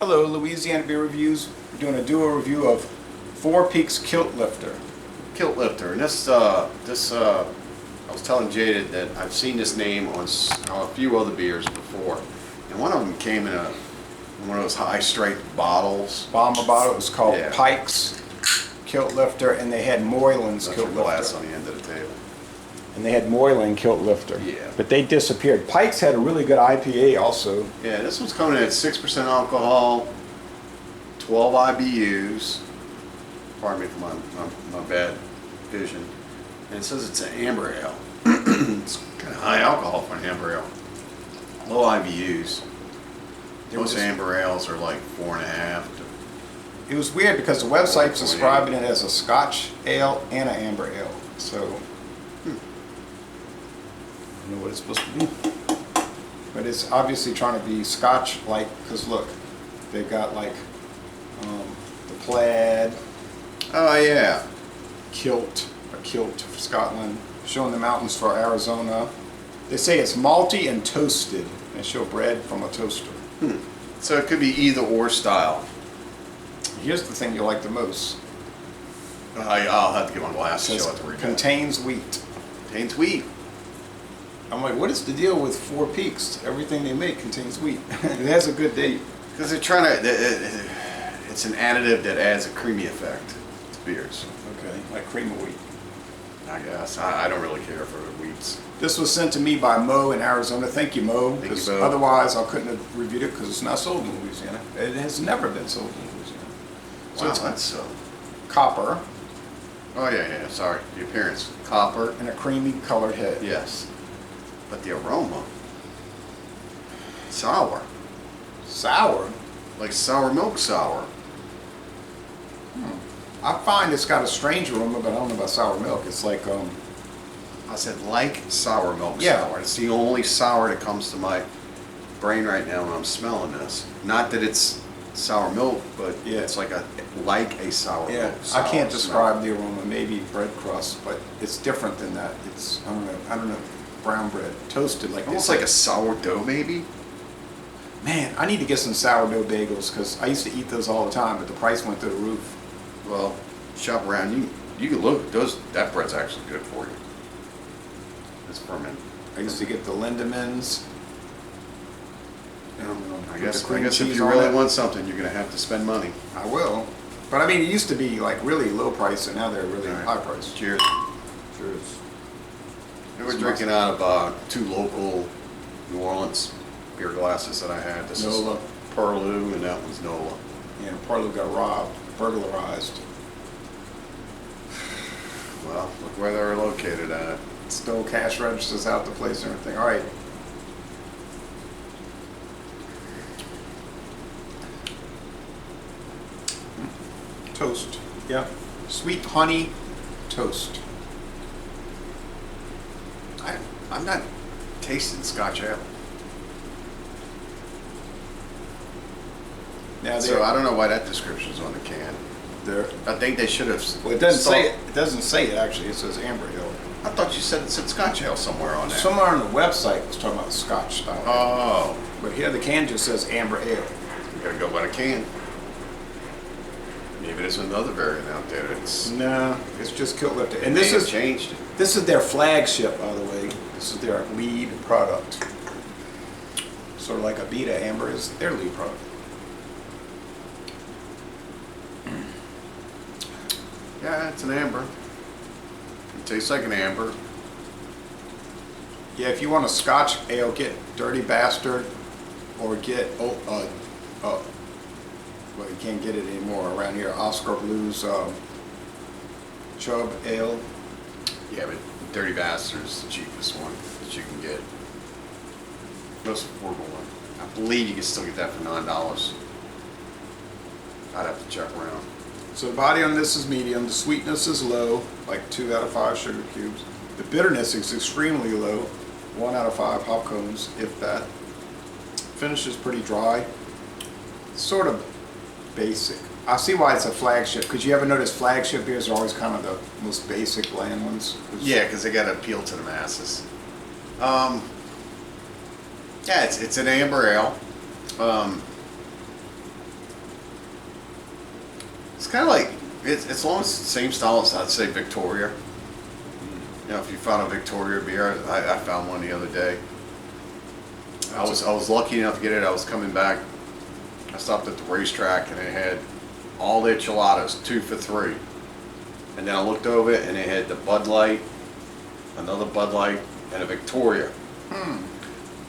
Hello, Louisiana Beer Reviews. We're doing a duo review of Four Peaks Kilt Lifter. Kilt lifter, and I was telling Jaded that I've seen this name on a few other beers before, and one of them came in one of those high strength bottles. Bomber bottle. It was called Yeah. Pike's Kilt Lifter, and they had Moylan's That's Kilt your glass Lifter. on the end of the table. And they had Moylan Kilt Lifter. Yeah. But they disappeared. Pike's had a really good IPA also. Yeah, this one's coming in at 6% alcohol, 12 IBUs. Pardon me for my bad vision. And it says it's an amber ale. It's kind of high alcohol for an amber ale. Low IBUs. Most amber ales are like 4.5 to. It was weird because the website's describing it as a Scotch ale and an amber ale. So, I don't know what it's supposed to be. But it's obviously trying to be Scotch-like, because look, they've got like the plaid, Oh yeah. kilt for Scotland, showing the mountains for Arizona. They say it's malty and toasted. They show bread from a toaster. So it could be either or style. Here's the thing you like the most. I'll have to get my It glass to says show it to read. contains wheat. Contains wheat. I'm like, what is the deal with Four Peaks? Everything they make contains wheat. It has a good date. Because they're trying to. It's an additive that adds a creamy effect to beers. Okay, like cream of wheat. I guess. I don't really care for the wheats. This was sent to me by Mo in Arizona. Thank you, Mo. Thank you, Because Mo. otherwise I couldn't have reviewed it because it's not sold in Louisiana. It has never been sold in Louisiana. So Wow, it's that's so. copper Oh yeah. Sorry, the appearance. Copper. and a creamy colored head. Yes. But the aroma. Sour. Sour. Like sour milk sour. I find it's got a strange aroma, but I don't know about sour milk. It's like I said like sour milk Yeah. sour. It's the only sour that comes to my brain right now when I'm smelling this. Not that it's sour milk, but Yeah. it's like a sour yeah. milk. Sour I can't smell. describe the aroma. Maybe bread crust, but it's different than that. It's I don't know. Brown bread, toasted like Almost this. like a sourdough, maybe. Man, I need to get some sourdough bagels because I used to eat those all the time, but the price went through the roof. Well, shop around. You can look. That bread's actually good for you. It's fermented. I used to get the Lindemans. I guess if you really want something, you're gonna have to spend money. I will. But I mean, it used to be like really low price, and now they're really All right. high price. Cheers. Cheers. And we're drinking out of two local New Orleans beer glasses that I had. This Nola. is Perlu, and that one's Nola. Yeah, Parlo got robbed, burglarized. Well, look where they're located at. Stole cash registers out the place and everything. All right. Toast. Yeah. Sweet honey toast. I'm not tasting Scotch ale. Now So I don't know why that description's on the can. they're I think they should have. well, it doesn't say it. It doesn't say it actually. It says amber ale. I thought you said it said Scotch ale somewhere on there. Somewhere on the website was talking about Scotch style. Oh, But here the can just says amber ale. we gotta go by the can. Maybe there's another variant out there that's. No, it's just Kilt Lifter. And They this have is changed it. this is their flagship, by the way. This is their lead product. Sort of like a Beta Amber is their lead product. Yeah, it's an amber. It tastes like an amber. Yeah, if you want a Scotch ale, get Dirty Bastard, or get well, you can't get it anymore around here. Oscar Blues Chub Ale. Yeah, but Dirty Bastard's the cheapest one that you can get. Most affordable one. I believe you can still get that for $9. I'd have to check around. So the body on this is medium. The sweetness is low, like 2 out of 5 sugar cubes. The bitterness is extremely low, 1 out of 5 hop cones, if that. Finish is pretty dry. Sort of basic. I see why it's a flagship, because you ever notice flagship beers are always kind of the most basic bland ones. Yeah, because they got to appeal to the masses. Yeah, it's an amber ale. It's kind of like, it's almost the same style as, I'd say, Victoria. You know, if you found a Victoria beer, I found one the other day. I was lucky enough to get it. I was coming back. I stopped at the racetrack and it had all the enchiladas, 2 for $3. And then I looked over it and it had the Bud Light, another Bud Light, and a Victoria.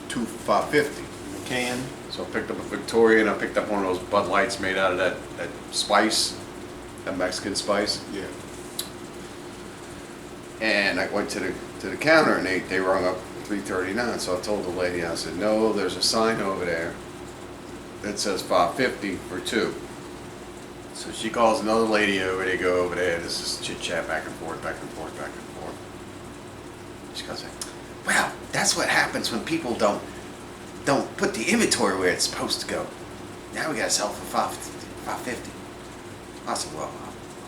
2 for $5.50. Can. So I picked up a Victoria and I picked up one of those Bud Lights made out of that spice, that Mexican spice. Yeah. And I went to the counter and they rung up $3.39. So I told the lady, I said, no, there's a sign over there that says $5.50 for 2. So she calls another lady over, they go over there, this is chit chat back and forth, back and forth, back and forth. She goes, well, that's what happens when people don't put the inventory where it's supposed to go. Now we gotta sell for $5.50. I said, well,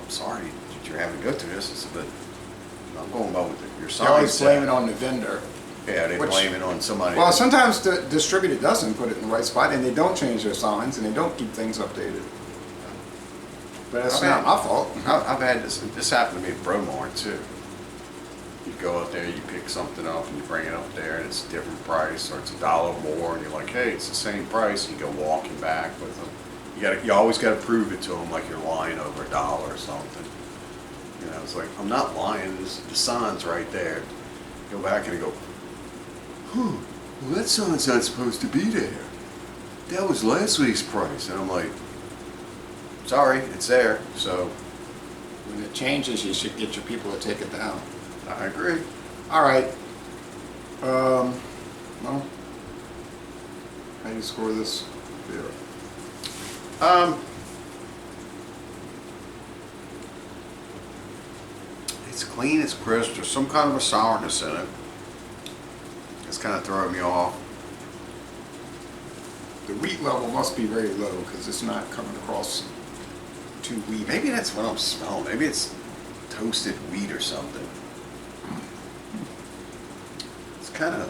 I'm sorry that you're having to go through this. I said, but I'm going by what your sign They always said. blame it on the vendor. Yeah, they blame it on somebody. Well, sometimes the distributor doesn't put it in the right spot, and they don't change their signs, and they don't keep things updated. But that's not my fault. I've had this happened to me at Bromar too. You go out there, you pick something up, and you bring it up there, and it's a different price, or it's $1 more, and you're like, hey, it's the same price. You go walking back with them. You always got to prove it to them like you're lying over $1 or something. You know, it's like, I'm not lying. The sign's right there. Go back and go, well, that sign's not supposed to be there. That was last week's price. And I'm like, sorry, it's there. So When it changes, you should get your people to take it down. I agree. All right. Well, how do you score this beer? It's clean, it's crisp. There's some kind of a sourness in it. It's kind of throwing me off. The wheat level must be very low because it's not coming across too wheat. Maybe that's what I'm smelling. Maybe it's toasted wheat or something. It's kind of.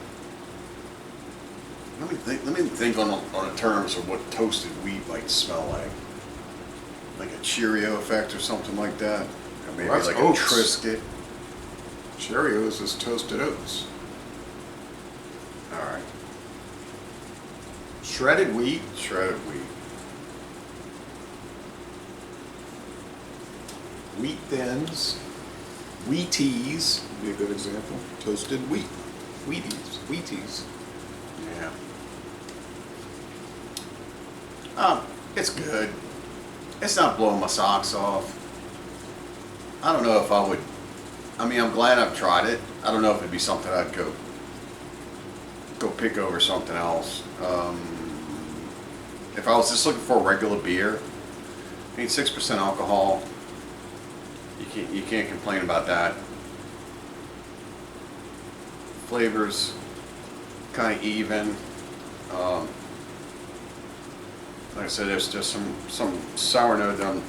Let me think on the terms of what toasted wheat might smell like. Like a Cheerio effect or something like that. Or maybe Well, that's like oats. a Triscuit. Cheerios is toasted oats. All right. Shredded wheat. Shredded wheat. Wheat thins. Wheaties would be a good example. Toasted wheat. Wheaties. Yeah. It's good. It's not blowing my socks off. I don't know if I would. I mean, I'm glad I've tried it. I don't know if it'd be something I'd go pick over something else. If I was just looking for a regular beer, I mean, 6% alcohol. You can't complain about that. Flavors kind of even. Like I said, there's just some sour note that I'm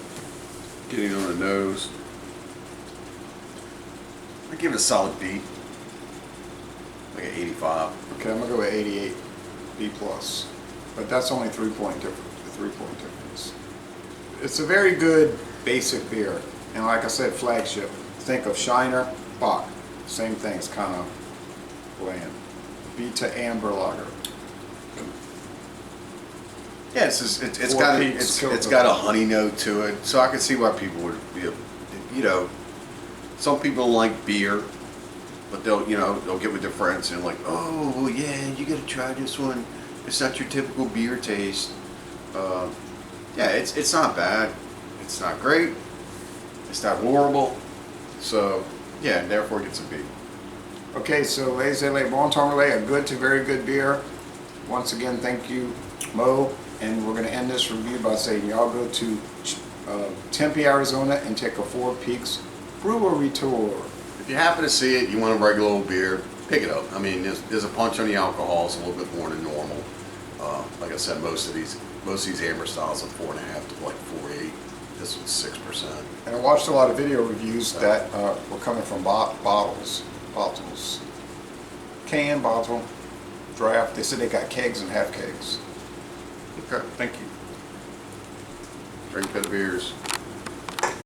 getting on the nose. I give it a solid B, like an 85. Okay, I'm gonna go with 88 B plus, but that's only 3-point difference. It's a very good basic beer, and like I said, flagship. Think of Shiner, Bach, same thing. It's kind of bland. B to amber lager. Yeah, it's Four got Peaks, Kilt. it's got a honey note to it, so I can see why people would be, you know, some people don't like beer, but they'll get with their friends and like, oh well, yeah, you got to try this one. It's not your typical beer taste. Yeah, it's not bad. It's not great. It's not horrible. So yeah, therefore it gets a B. Okay, so Les Le Bon Temps Relais, a good to very good beer. Once again, thank you, Mo. And we're going to end this review by saying y'all go to Tempe, Arizona and take a Four Peaks brewery tour. If you happen to see it, you want a regular old beer, pick it up. I mean, there's a punch on the alcohol. It's a little bit more than normal. Like I said, most of these amber styles are 4.5 to like 4.8. This was 6%. And I watched a lot of video reviews that were coming from bottles, can, bottle, draft. They said they got kegs and half kegs. Okay, thank you. Drink better beers.